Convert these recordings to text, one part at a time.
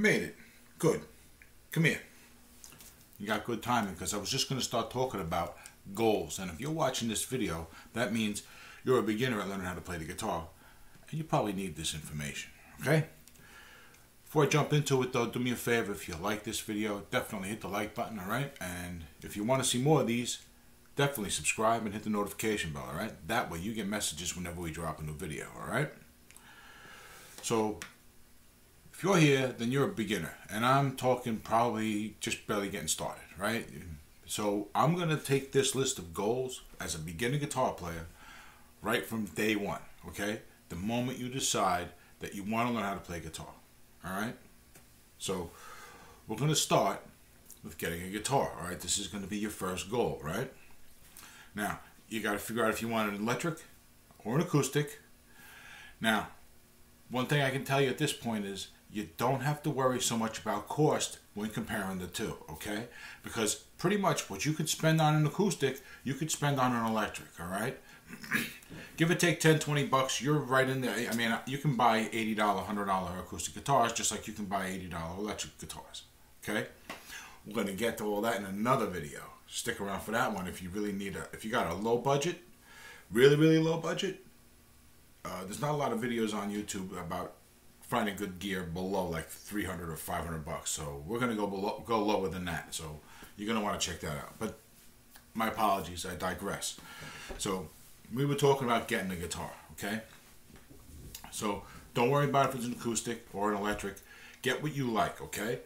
made it. Good. Come here. You got good timing because I was just going to start talking about goals. And if you're watching this video, that means you're a beginner at learning how to play the guitar. And you probably need this information. Okay? Before I jump into it though, do me a favor. If you like this video, definitely hit the like button, alright? And if you want to see more of these, definitely subscribe and hit the notification bell, alright? That way you get messages whenever we drop a new video, alright? So, if you're here, then you're a beginner. And I'm talking probably just barely getting started, right? So, I'm going to take this list of goals as a beginner guitar player right from day one, okay? The moment you decide that you want to learn how to play guitar, alright? So, we're going to start with getting a guitar, alright? This is going to be your first goal, right? Now, you got to figure out if you want an electric or an acoustic. Now, one thing I can tell you at this point is you don't have to worry so much about cost when comparing the two, okay? Because pretty much what you could spend on an acoustic, you could spend on an electric, all right? Give or take 10, 20 bucks, you're right in there. I mean, you can buy $80, $100 acoustic guitars just like you can buy $80 electric guitars, okay? We're going to get to all that in another video. Stick around for that one if you really need if you got a low budget, really low budget. There's not a lot of videos on YouTube about finding good gear below like 300 or 500 bucks. So we're gonna go lower than that. So you're gonna want to check that out. But my apologies, I digress. So we were talking about getting a guitar, okay? So don't worry about if it's an acoustic or an electric. Get what you like, okay?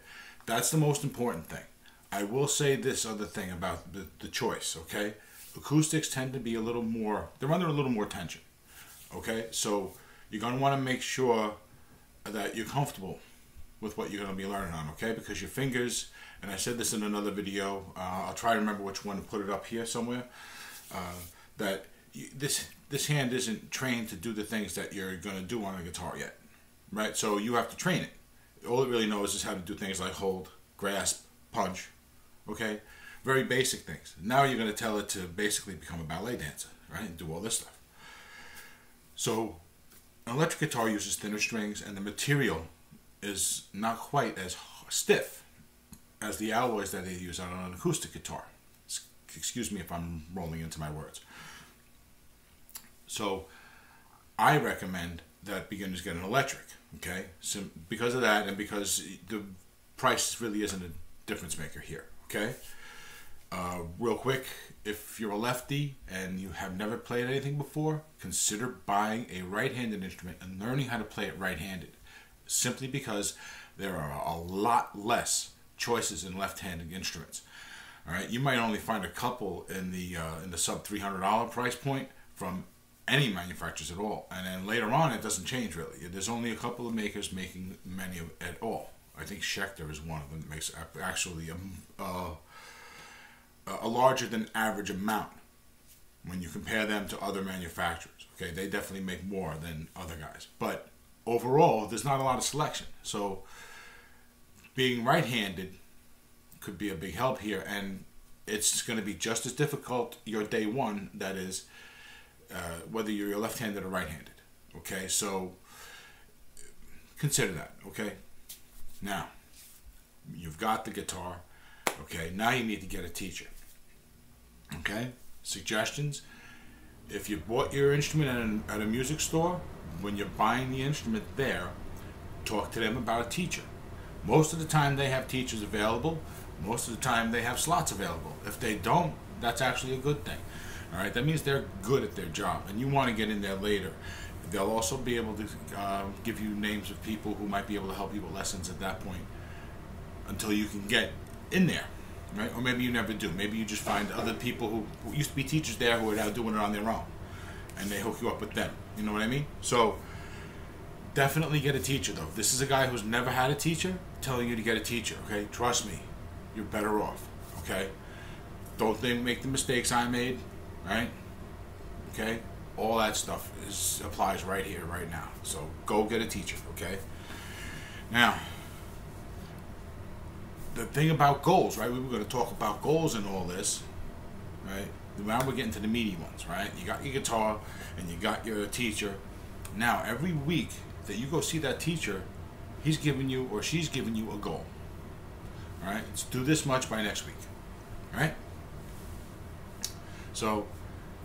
That's the most important thing. I will say this other thing about the choice, okay? Acoustics tend to be a little more, they're under a little more tension, okay? So you're going to want to make sure that you're comfortable with what you're going to be learning on, okay? Because your fingers, and I said this in another video, I'll try to remember which one to put it up here somewhere, that this hand isn't trained to do the things that you're going to do on a guitar yet, right? So you have to train it. All it really knows is how to do things like hold, grasp, punch, okay? Very basic things. Now you're going to tell it to basically become a ballet dancer, right? And do all this stuff. So an electric guitar uses thinner strings and the material is not quite as stiff as the alloys that they use on an acoustic guitar. Excuse me if I'm rolling into my words. So I recommend that beginners get an electric, okay? So because of that and because the price really isn't a difference maker here, okay? Real quick, if you're a lefty and you have never played anything before, consider buying a right-handed instrument and learning how to play it right-handed. Simply because there are a lot less choices in left-handed instruments. All right, you might only find a couple in the sub $300 price point from any manufacturers at all, and then later on it doesn't change really. There's only a couple of makers making many at all. I think Schecter is one of them that makes actually a larger than average amount when you compare them to other manufacturers. Okay, they definitely make more than other guys, but overall there's not a lot of selection. So being right-handed could be a big help here, and it's going to be just as difficult your day one, that is, whether you're left-handed or right-handed. Okay, so consider that, okay? Now, you've got the guitar, okay? Now you need to get a teacher, okay? Suggestions: if you bought your instrument at a music store, when you're buying the instrument there, talk to them about a teacher. Most of the time they have teachers available. Most of the time they have slots available. If they don't, that's actually a good thing. All right, that means they're good at their job, and you want to get in there later. They'll also be able to give you names of people who might be able to help you with lessons at that point until you can get in there, right? Or maybe you never do. Maybe you just find other people who used to be teachers there who are now doing it on their own, and they hook you up with them. You know what I mean? So definitely get a teacher, though. If this is a guy who's never had a teacher telling you to get a teacher, okay? Trust me, you're better off, okay? Don't make the mistakes I made, right? Okay? All that stuff applies right here, right now. So go get a teacher, okay? Now, the thing about goals, right? We were going to talk about goals and all this, right? Now we're getting to the meaty ones, right? You got your guitar and you got your teacher. Now, every week that you go see that teacher, he's giving you or she's giving you a goal. All right, let's do this much by next week. All right. So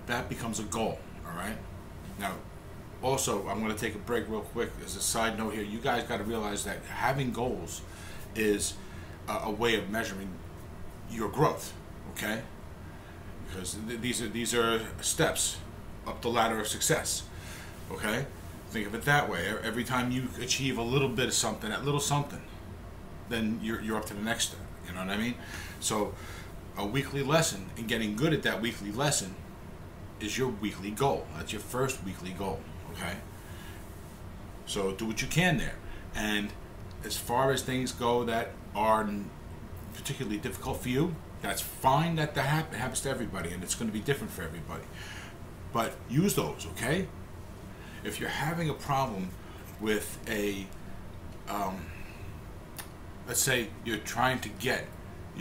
that becomes a goal. All right. Now, also, I'm going to take a break real quick. As a side note here, you guys got to realize that having goals is a way of measuring your growth. Okay. Because these are steps up the ladder of success. Okay. Think of it that way. Every time you achieve a little bit of something, that little something, then you're up to the next step. You know what I mean? So a weekly lesson and getting good at that weekly lesson is your weekly goal. That's your first weekly goal. Okay? So do what you can there. And as far as things go that are particularly difficult for you, that's fine. That happens to everybody, and it's going to be different for everybody. But use those, okay? If you're having a problem with a, let's say you're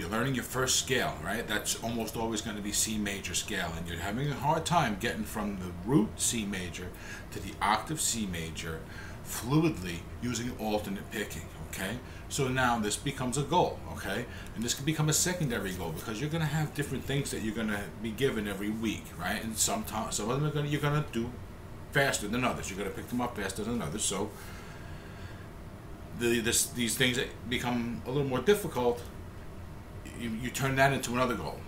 learning your first scale, right? That's almost always going to be C major scale, and you're having a hard time getting from the root C major to the octave C major fluidly using alternate picking, okay? So now this becomes a goal, okay? And this can become a secondary goal because you're going to have different things that you're going to be given every week, right? And sometimes some of them you're going to do faster than others. You're going to pick them up faster than others. So these things that become a little more difficult, you turn that into another goal,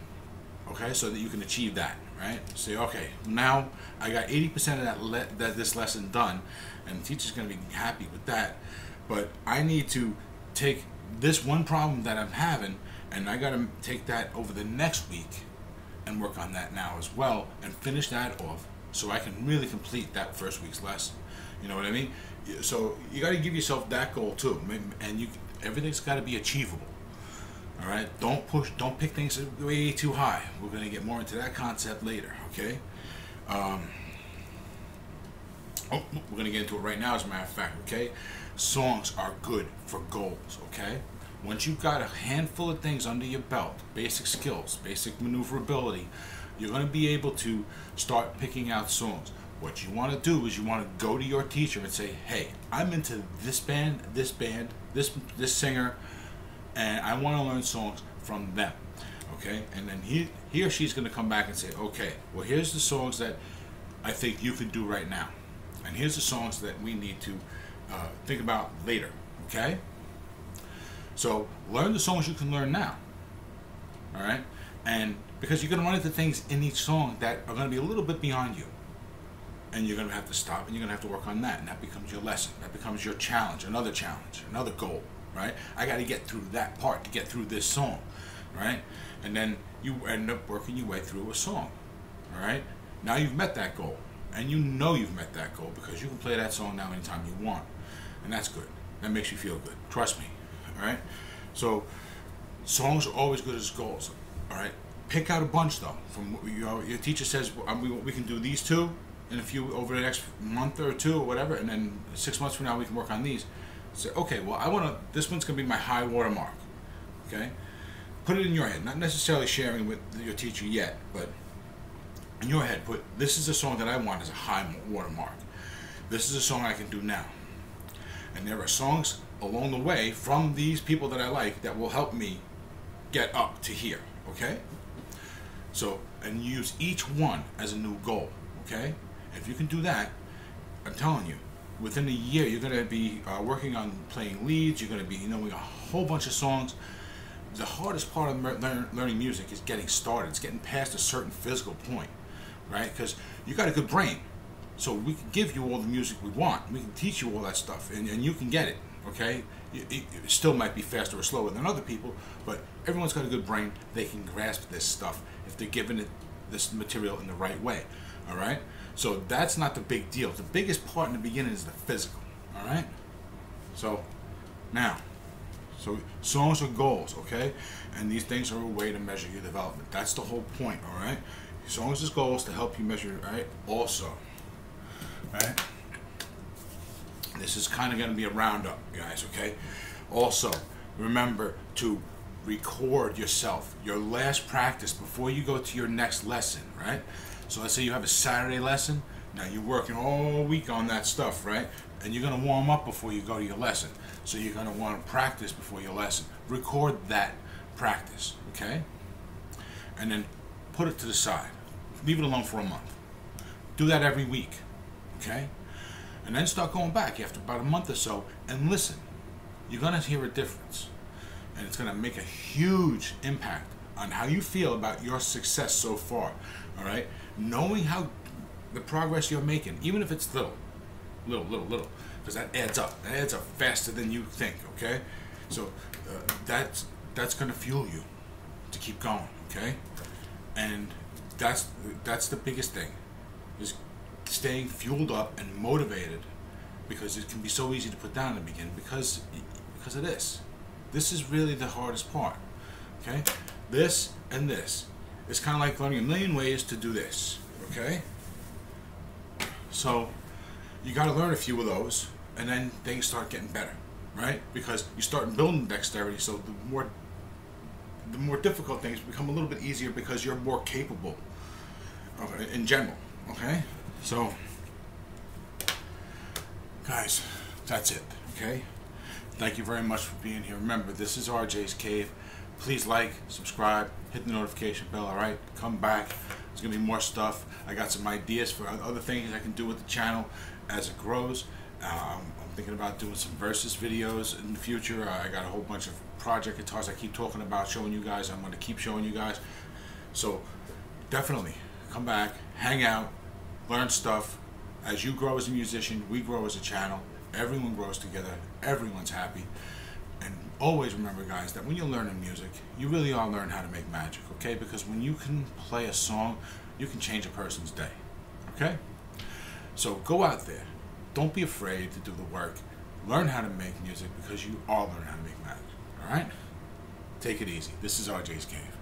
okay? So that you can achieve that, right? Say, okay, now I got 80% of this lesson done, and the teacher's going to be happy with that. But I need to take this one problem that I'm having, and I got to take that over the next week and work on that now as well, and finish that off so I can really complete that first week's lesson. You know what I mean? So you got to give yourself that goal too, and everything's got to be achievable. All right, don't pick things way too high. We're going to get more into that concept later, okay? We're going to get into it right now, as a matter of fact, okay? Songs are good for goals, okay? Once you've got a handful of things under your belt, basic skills, basic maneuverability, you're going to be able to start picking out songs. What you want to do is you want to go to your teacher and say, hey, I'm into this band, this singer, and I want to learn songs from them, okay? And then he or she's going to come back and say, okay, well, here's the songs that I think you can do right now, and here's the songs that we need to think about later, okay? So learn the songs you can learn now, all right? And because you're going to run into things in each song that are going to be a little bit beyond you, and you're going to have to stop, and you're going to have to work on that, and that becomes your lesson. That becomes your challenge, another goal. Right? I got to get through that part to get through this song, right? And then you end up working your way through a song, all right? Now you've met that goal, and you know you've met that goal because you can play that song now anytime you want, and that's good. That makes you feel good. Trust me, all right? So songs are always good as goals, all right? Pick out a bunch though. From your teacher says we can do these two in over the next month or two or whatever, and then 6 months from now we can work on these. Say, okay, well, this one's going to be my high water mark, okay? Put it in your head, not necessarily sharing with your teacher yet, but in your head, this is a song that I want as a high water mark. This is a song I can do now. And there are songs along the way from these people that I like that will help me get up to here, okay? So, and use each one as a new goal, okay? If you can do that, I'm telling you, within a year, you're going to be working on playing leads. You're going to be knowing a whole bunch of songs. The hardest part of learning music is getting started. It's getting past a certain physical point, right? Because you got a good brain. So we can give you all the music we want. We can teach you all that stuff, and you can get it, okay? It still might be faster or slower than other people, but everyone's got a good brain. They can grasp this stuff if they're given it this material in the right way, all right? So that's not the big deal. The biggest part in the beginning is the physical, all right? So now, songs are goals, okay? And these things are a way to measure your development. That's the whole point, all right? Songs is goals to help you measure, all right? Also, right? This is kind of going to be a roundup, guys, okay? Also, remember to record yourself, your last practice before you go to your next lesson, right? So let's say you have a Saturday lesson. Now you're working all week on that stuff, right? And you're going to warm up before you go to your lesson. So you're going to want to practice before your lesson. Record that practice, okay? And then put it to the side. Leave it alone for a month. Do that every week, okay? And then start going back after about a month or so and listen. You're going to hear a difference. And it's going to make a huge impact on how you feel about your success so far, all right? Knowing how the progress you're making, even if it's little, because that adds up. That adds up faster than you think, okay? So that's going to fuel you to keep going, okay? And that's the biggest thing, is staying fueled up and motivated, because it can be so easy to put down in the beginning because of this. This is really the hardest part, okay? This and this. It's kind of like learning a million ways to do this, okay? So you got to learn a few of those, and then things start getting better, right? Because you start building dexterity, so the more difficult things become a little bit easier because you're more capable of it in general, okay? So, guys, that's it, okay? Thank you very much for being here. Remember, this is RJ's Cave. Please like, subscribe, hit the notification bell, all right? Come back. There's going to be more stuff. I got some ideas for other things I can do with the channel as it grows. I'm thinking about doing some versus videos in the future. I got a whole bunch of project guitars I keep talking about, showing you guys. I'm going to keep showing you guys. So definitely come back, hang out, learn stuff. As you grow as a musician, we grow as a channel. Everyone grows together. Everyone's happy. And always remember, guys, that when you're learning music, you really are learning how to make magic, okay? Because when you can play a song, you can change a person's day, okay? So go out there. Don't be afraid to do the work. Learn how to make music, because you are learning how to make magic, all right? Take it easy. This is RJ's Cave.